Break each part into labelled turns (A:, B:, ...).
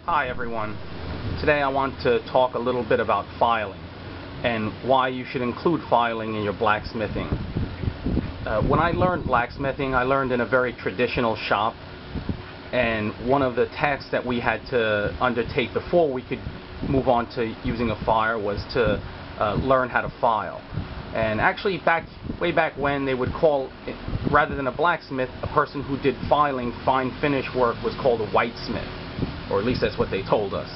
A: Hi everyone. Today I want to talk a little bit about filing and why you should include filing in your blacksmithing. When I learned blacksmithing, I learned in a very traditional shop, and one of the tasks that we had to undertake before we could move on to using a file was to learn how to file. And actually way back when, they would call it, rather than a blacksmith, a person who did filing, fine finish work, was called a whitesmith. Or at least that's what they told us.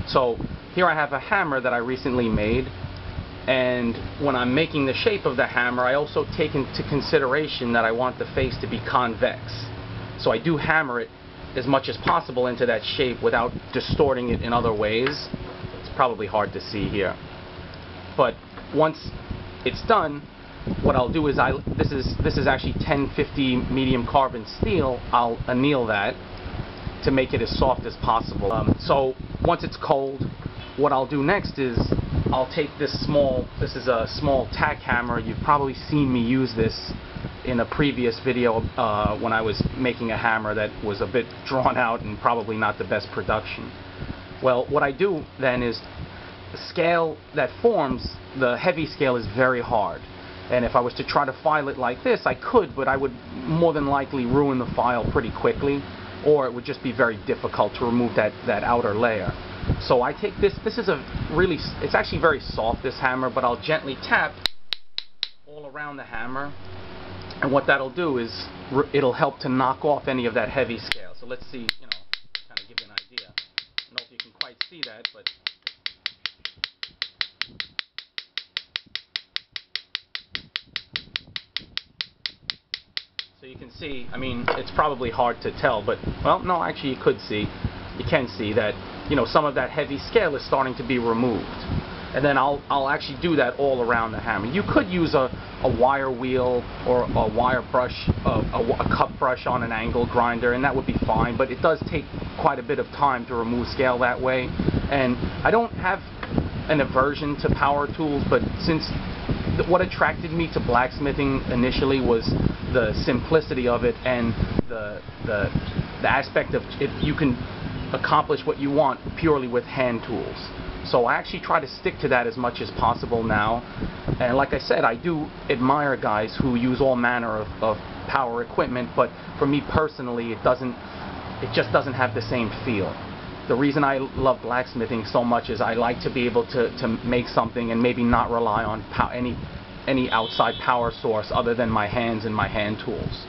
A: So here I have a hammer that I recently made, and when I'm making the shape of the hammer, I also take into consideration that I want the face to be convex. So I do hammer it as much as possible into that shape without distorting it in other ways. It's probably hard to see here. But once it's done, what I'll do is this is actually 1050 medium carbon steel. I'll anneal that to make it as soft as possible. So once it's cold, what I'll do next is I'll take this is a small tack hammer. You've probably seen me use this in a previous video when I was making a hammer that was a bit drawn out and probably not the best production. Well, what I do then is the scale that forms, the heavy scale, is very hard. And if I was to try to file it like this, I could, but I would more than likely ruin the file pretty quickly, or it would just be very difficult to remove that outer layer. So I take this is it's actually very soft, this hammer, but I'll gently tap all around the hammer, and what that'll do is it'll help to knock off any of that heavy scale. So let's see, kind of give you an idea. I don't know if you can quite see that, but so you can see, I mean, it's probably hard to tell, but, well, no, actually you can see that, some of that heavy scale is starting to be removed. And then I'll actually do that all around the hammer. You could use a wire wheel or a wire brush, a cup brush on an angle grinder, and that would be fine, but it does take quite a bit of time to remove scale that way. And I don't have an aversion to power tools, but since what attracted me to blacksmithing initially was the simplicity of it and the aspect of it, you can accomplish what you want purely with hand tools. So I actually try to stick to that as much as possible now. And like I said, I do admire guys who use all manner of power equipment, but for me personally, it just doesn't have the same feel. The reason I love blacksmithing so much is I like to be able to make something and maybe not rely on any outside power source other than my hands and my hand tools.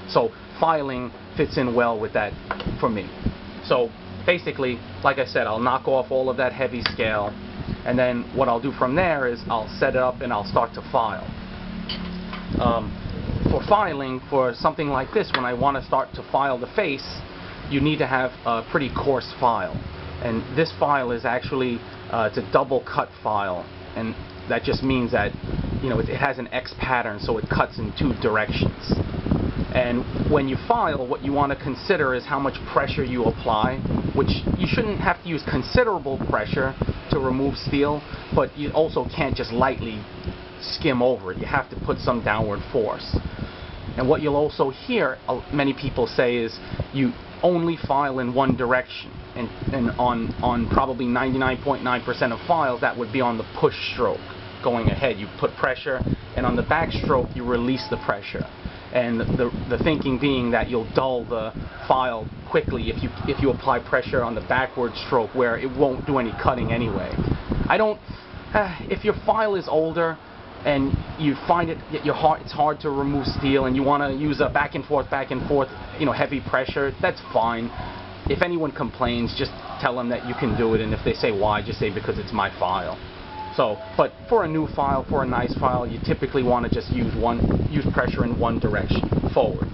A: So filing fits in well with that for me. So basically, like I said, I'll knock off all of that heavy scale, and then what I'll do from there is I'll set it up and I'll start to file. For filing, for something like this, when I want to start to file the face, you need to have a pretty coarse file. And this file is actually, it's a double cut file, and that just means that it has an X pattern, so it cuts in two directions. And when you file, what you want to consider is how much pressure you apply, which you shouldn't have to use considerable pressure to remove steel, but you also can't just lightly skim over it. You have to put some downward force. And what you'll also hear many people say is you only file in one direction. And on probably 99.9% of files, that would be on the push stroke. Going ahead, you put pressure, and on the back stroke, you release the pressure. And the thinking being that you'll dull the file quickly if you apply pressure on the backward stroke, where it won't do any cutting anyway. If your file is older and you find it's hard to remove steel and you want to use a back and forth, heavy pressure, that's fine. If anyone complains, just tell them that you can do it, and if they say why, just say because it's my file. So, but for a new file, for a nice file, you typically want to just use pressure in one direction, forward.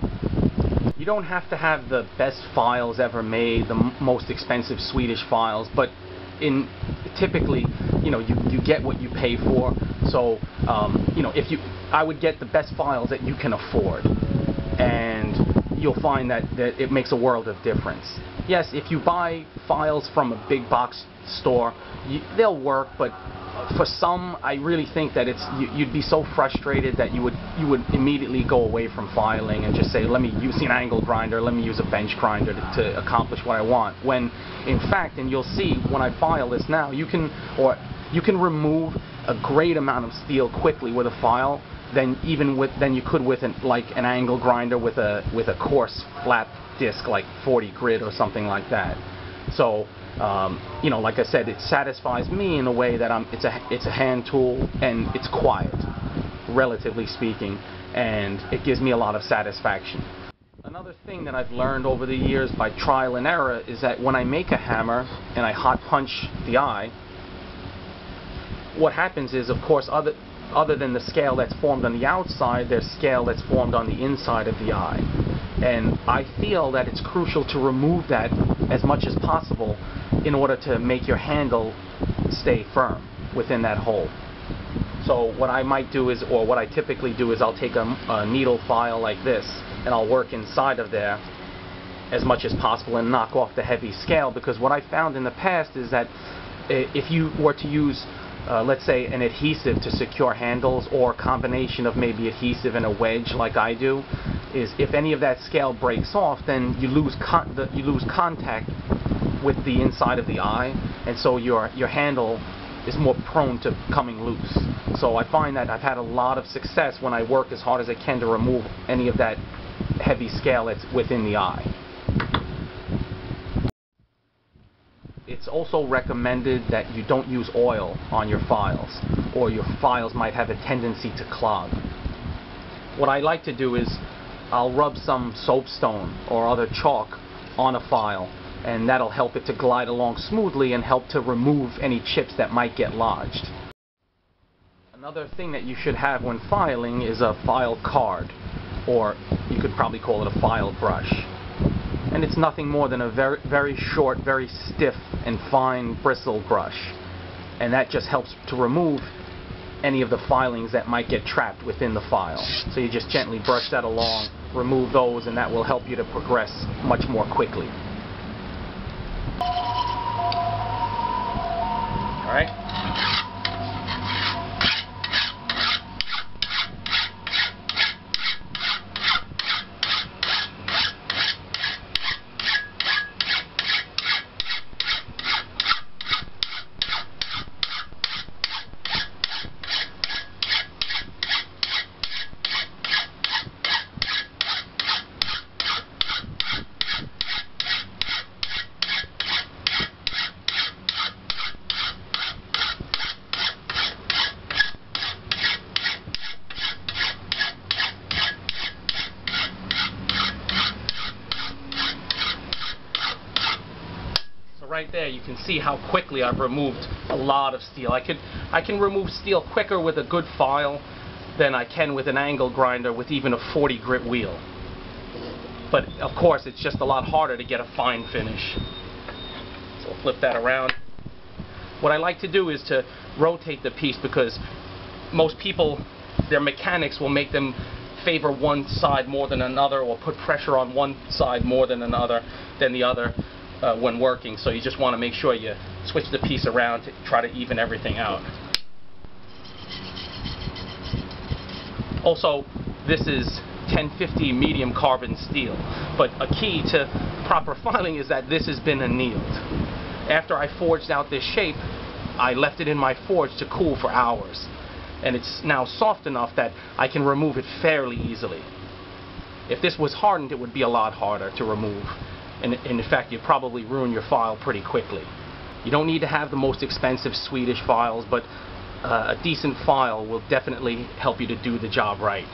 A: You don't have to have the best files ever made, the most expensive Swedish files, but typically, you get what you pay for. So, I would get the best files that you can afford, and you'll find that it makes a world of difference. Yes, if you buy files from a big box store, they'll work, but For some, I really think that you'd be so frustrated that you would immediately go away from filing and just say, let me use an angle grinder, let me use a bench grinder to accomplish what I want. When, in fact, and you'll see when I file this now, you can remove a great amount of steel quickly with a file than you could with like an angle grinder with a coarse flat disc like 40 grit or something like that. So. You know, like I said, it satisfies me in a way that it's a hand tool, and it's quiet, relatively speaking, and it gives me a lot of satisfaction. Another thing that I've learned over the years by trial and error is that when I make a hammer and I hot punch the eye, what happens is, of course, other than the scale that's formed on the outside, there's scale that's formed on the inside of the eye. And I feel that it's crucial to remove that as much as possible in order to make your handle stay firm within that hole. So what I might do is, or what I typically do is, I'll take a needle file like this and I'll work inside of there as much as possible and knock off the heavy scale, because what I found in the past is that if you were to use let's say an adhesive to secure handles, or a combination of maybe adhesive and a wedge like I do, is if any of that scale breaks off, then you lose contact with the inside of the eye, and so your handle is more prone to coming loose. So I find that I've had a lot of success when I work as hard as I can to remove any of that heavy scale that's within the eye. It's also recommended that you don't use oil on your files, or your files might have a tendency to clog. What I like to do is I'll rub some soapstone or other chalk on a file, and that'll help it to glide along smoothly and help to remove any chips that might get lodged. Another thing that you should have when filing is a file card, or you could probably call it a file brush. And it's nothing more than a very short, very stiff and fine bristle brush. And that just helps to remove any of the filings that might get trapped within the file. So you just gently brush that along, remove those, and that will help you to progress much more quickly. Alright? Right there you can see how quickly I've removed a lot of steel. I can remove steel quicker with a good file than I can with an angle grinder with even a 40 grit wheel. But of course it's just a lot harder to get a fine finish. So I'll flip that around. What I like to do is to rotate the piece, because most people, their mechanics will make them favor one side more than another, or put pressure on one side more than the other when working. So you just want to make sure you switch the piece around to try to even everything out. Also, this is 1050 medium carbon steel, but a key to proper filing is that this has been annealed. After I forged out this shape, I left it in my forge to cool for hours, and it's now soft enough that I can remove it fairly easily. If this was hardened, it would be a lot harder to remove. And in fact, you'd probably ruin your file pretty quickly. You don't need to have the most expensive Swedish files, but a decent file will definitely help you to do the job right.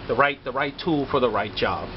A: The right tool for the right job.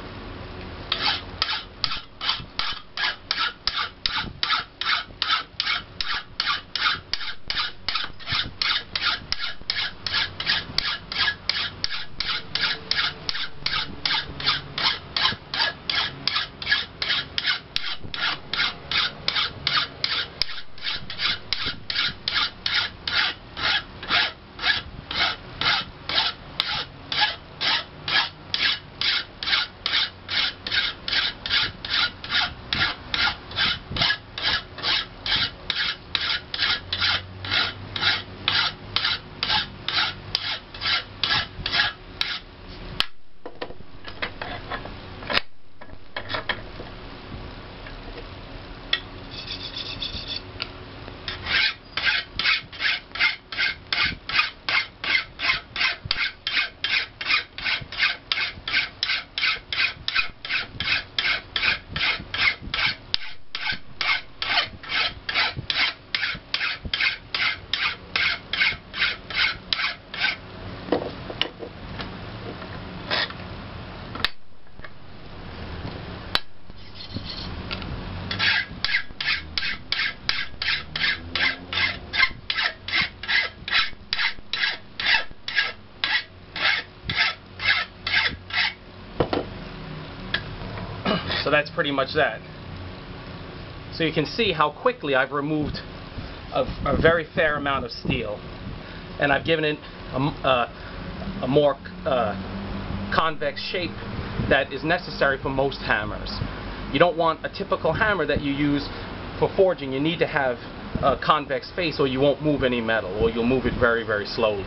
A: So that's pretty much that. So you can see how quickly I've removed a very fair amount of steel, and I've given it a more convex shape that is necessary for most hammers. You don't want a typical hammer that you use for forging. You need to have a convex face or you won't move any metal, or you'll move it very, very slowly.